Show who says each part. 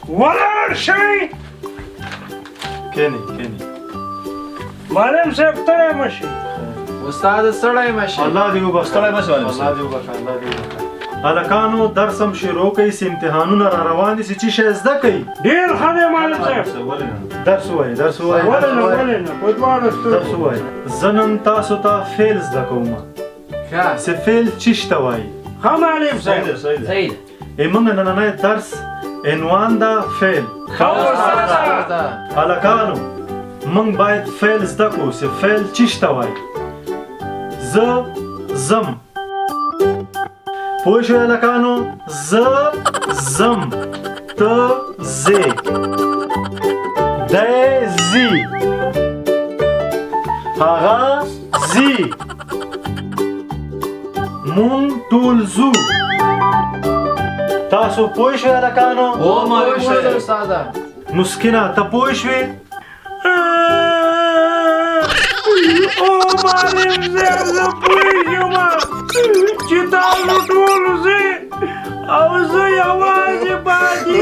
Speaker 1: ولاړ شئ.
Speaker 2: کینی
Speaker 1: معلم صاحب ستړی مه شئ.
Speaker 3: استاد ستړی مه شئ.
Speaker 2: الله دې وبخښي.
Speaker 4: ستړی مه شئ معلم
Speaker 2: الله
Speaker 4: صاحب.
Speaker 2: دې وبخښي. الله دې وبخښي. هلکانو درس هم شروع کوي، چې امتحانونه را روان دي، چې څه شی زده کوي.
Speaker 1: ډېر ښه دی معلم صاحب.
Speaker 4: ولې نه؟
Speaker 2: درس ووایي.
Speaker 1: ولې نه په دواړو
Speaker 2: درس
Speaker 1: سترګو.
Speaker 2: ووایي. زه نن تاسو ته فعل زده کوم،
Speaker 3: ښه
Speaker 2: چې فعل څه ته وایي.
Speaker 1: ښه معلم
Speaker 4: صحیح
Speaker 1: صاحب.
Speaker 4: دی صحیح دی.
Speaker 3: صحیح ده.
Speaker 2: موږ نننی درس عنوان دا فعل.
Speaker 1: ښه استاده.
Speaker 3: استاده.
Speaker 2: هلکانو موږ باید فعل زده کړو، چې فعل څه ته وایي. زه زم. پوه شوئ هلکانو؟ زه زم، ته ځې، دی ځي، هغه ځي، مونږ ټول ځو. تاسو پوه شوئ هلکانو؟
Speaker 4: هو معلم
Speaker 3: پوه شو
Speaker 4: صاحب.
Speaker 3: استاده.
Speaker 2: مسکینه ته پوه شوې؟
Speaker 1: او معلم صاحب زه پوهېږم چې تاسو ټول ځئ او زه یوازې پاتې